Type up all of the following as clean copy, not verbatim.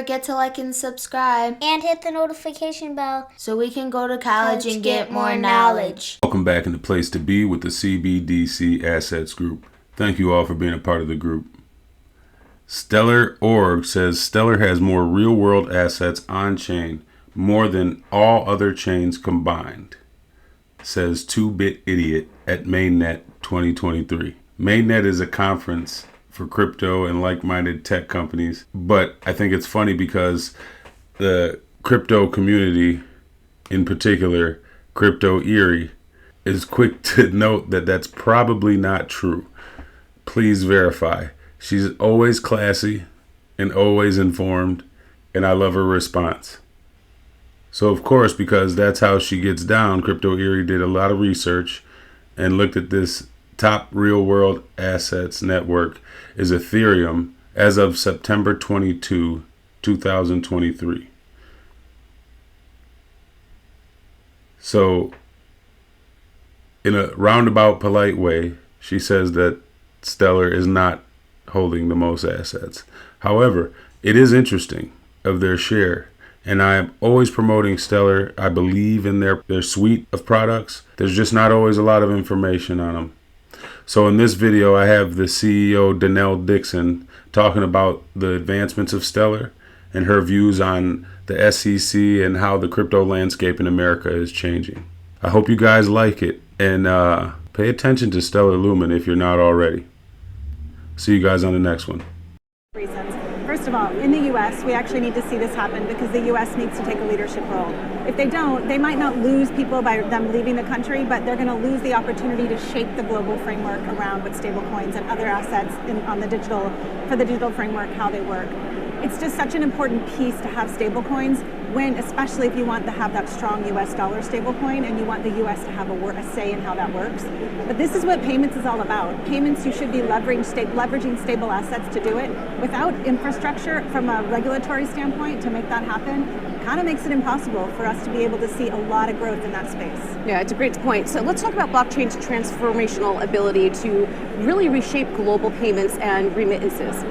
forget to like and subscribe. And hit the notification bell so we can go to college and get more knowledge. Welcome back in the place to be with the CBDC Assets Group. Thank you all for being a part of the group. Stellar.org says Stellar has more real-world assets on-chain, more than all other chains combined, says 2-Bit Idiot at Mainnet 2023. Mainnet is a conference for crypto and like-minded tech companies, but I think it's funny because the crypto community, in particular, Crypto Eerie, is quick to note that that's probably not true. Please verify. She's always classy and always informed, and I love her response. So of course, because that's how she gets down, Crypto Eerie did a lot of research and looked at this top real-world assets network is Ethereum as of September 22, 2023. So in a roundabout, polite way, she says that Stellar is not holding the most assets. However, it is interesting of their share, and I am always promoting Stellar. I believe in their suite of products. There's just not always a lot of information on them. So in this video, I have the CEO, Danelle Dixon, talking about the advancements of Stellar and her views on the SEC and how the crypto landscape in America is changing. I hope you guys like it, and pay attention to Stellar Lumen if you're not already. See you guys on the next one. Reasons. First of all, in the U.S., we actually need to see this happen because the U.S. needs to take a leadership role. If they don't, they might not lose people by them leaving the country, but they're going to lose the opportunity to shape the global framework around what stablecoins and other assets for the digital framework, how they work. It's just such an important piece to have stablecoins, especially if you want to have that strong U.S. dollar stablecoin and you want the U.S. to have a say in how that works. But this is what payments is all about. Payments, you should be leveraging stable assets to do it. Without infrastructure from a regulatory standpoint to make that happen, kind of makes it impossible for us to be able to see a lot of growth in that space. Yeah, it's a great point. So let's talk about blockchain's transformational ability to really reshape global payments and remittances.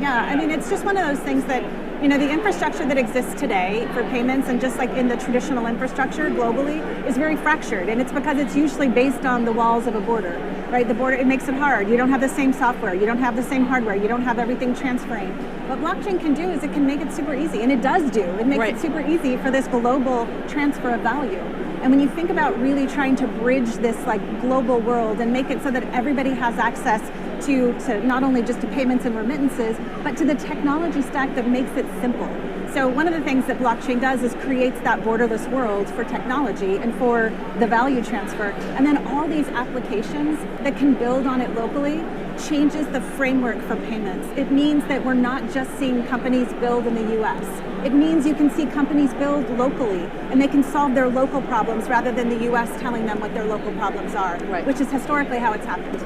Yeah, I mean, it's just one of those things that, the infrastructure that exists today for payments and just like in the traditional infrastructure globally is very fractured. And it's because it's usually based on the walls of a border, right? The border, it makes it hard. You don't have the same software. You don't have the same hardware. You don't have everything transferring. What blockchain can do is it can make it super easy. And it does do. It makes it super easy for this global transfer of value. And when you think about really trying to bridge this like global world and make it so that everybody has access to not only just to payments and remittances, but to the technology stack that makes it simple. So one of the things that blockchain does is creates that borderless world for technology and for the value transfer. And then all these applications that can build on it locally changes the framework for payments. It means that we're not just seeing companies build in the US. It means you can see companies build locally and they can solve their local problems rather than the US telling them what their local problems are, which is historically how it's happened.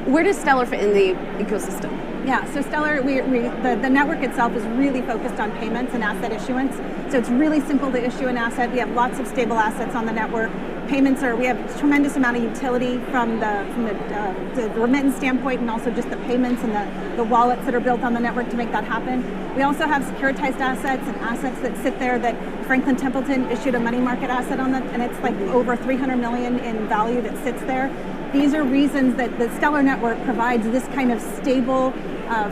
Where does Stellar fit in the ecosystem? Yeah, so Stellar, the network itself is really focused on payments and asset issuance. So it's really simple to issue an asset. We have lots of stable assets on the network. Payments we have a tremendous amount of utility from the remittance standpoint and also just the payments and the wallets that are built on the network to make that happen. We also have securitized assets and assets that sit there that Franklin Templeton issued a money market asset on and it's like over 300 million in value that sits there. These are reasons that the Stellar network provides this kind of stable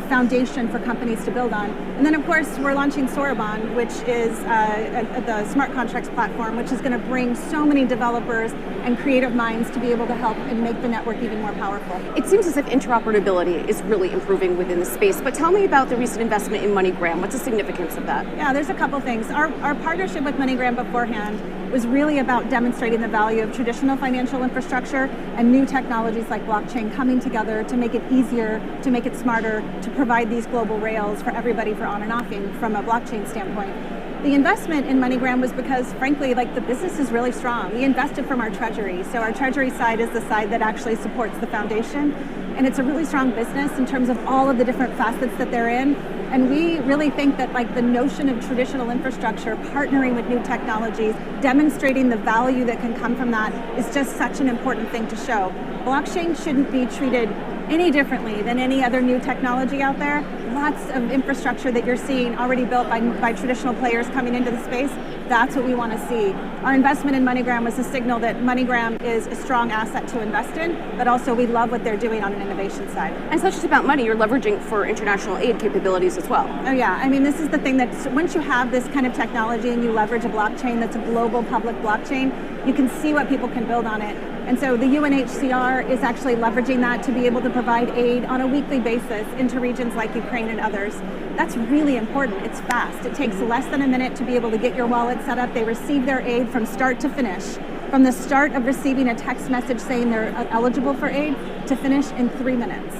foundation for companies to build on. And then of course we're launching Sorabon, which is the smart contracts platform, which is going to bring so many developers and creative minds to be able to help and make the network even more powerful. It seems as if interoperability is really improving within the space, but tell me about the recent investment in MoneyGram. What's the significance of that? Yeah, there's a couple things. Our partnership with MoneyGram beforehand was really about demonstrating the value of traditional financial infrastructure and new technologies like blockchain coming together to make it easier, to make it smarter, to provide these global rails for everybody for on and offing from a blockchain standpoint. The investment in MoneyGram was because, frankly, the business is really strong. We invested from our treasury. So our treasury side is the side that actually supports the foundation. And it's a really strong business in terms of all of the different facets that they're in. And we really think that the notion of traditional infrastructure, partnering with new technologies, demonstrating the value that can come from that is just such an important thing to show. Blockchain shouldn't be treated any differently than any other new technology out there. lots of infrastructure that you're seeing already built by traditional players coming into the space. That's what we want to see. Our investment in MoneyGram was a signal that MoneyGram is a strong asset to invest in, but also we love what they're doing on an innovation side. And it's not just about money, you're leveraging for international aid capabilities as well. Oh yeah, I mean, this is the thing that once you have this kind of technology and you leverage a blockchain that's a global public blockchain, you can see what people can build on it. And so the UNHCR is actually leveraging that to be able to provide aid on a weekly basis into regions like Ukraine and others. That's really important. It's fast. It takes less than a minute to be able to get your wallet set up. They receive their aid from start to finish. From the start of receiving a text message saying they're eligible for aid to finish in 3 minutes.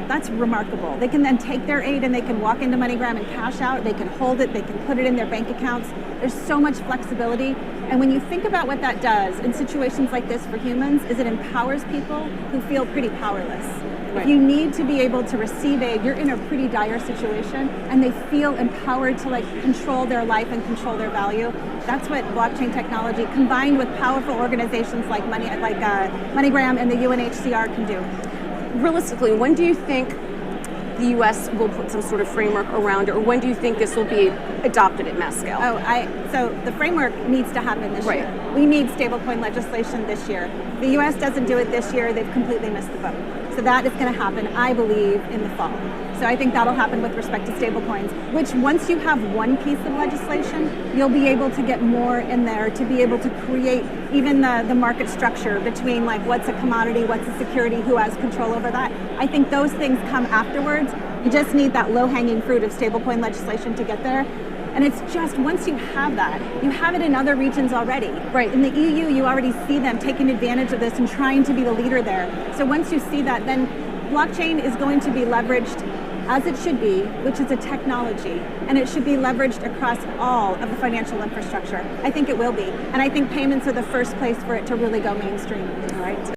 That's remarkable. They can then take their aid and they can walk into MoneyGram and cash out. They can hold it. They can put it in their bank accounts. There's so much flexibility. And when you think about what that does in situations like this for humans, is it empowers people who feel pretty powerless. Right. If you need to be able to receive aid, you're in a pretty dire situation, and they feel empowered to control their life and control their value. That's what blockchain technology, combined with powerful organizations like MoneyGram and the UNHCR, can do. Realistically, when do you think the U.S. will put some sort of framework around it, or when do you think this will be adopted at mass scale? So the framework needs to happen this Right. year. We need stablecoin legislation this year. The U.S. doesn't do it this year. They've completely missed the boat. So that is going to happen, I believe, in the fall. So I think that'll happen with respect to stablecoins, which once you have one piece of legislation, you'll be able to get more in there to be able to create even the market structure between what's a commodity, what's a security, who has control over that. I think those things come afterwards. You just need that low-hanging fruit of stablecoin legislation to get there. And it's just, once you have that, you have it in other regions already. Right. In the EU, you already see them taking advantage of this and trying to be the leader there. So once you see that, then blockchain is going to be leveraged as it should be, which is a technology, and it should be leveraged across all of the financial infrastructure. I think it will be. And I think payments are the first place for it to really go mainstream. All right.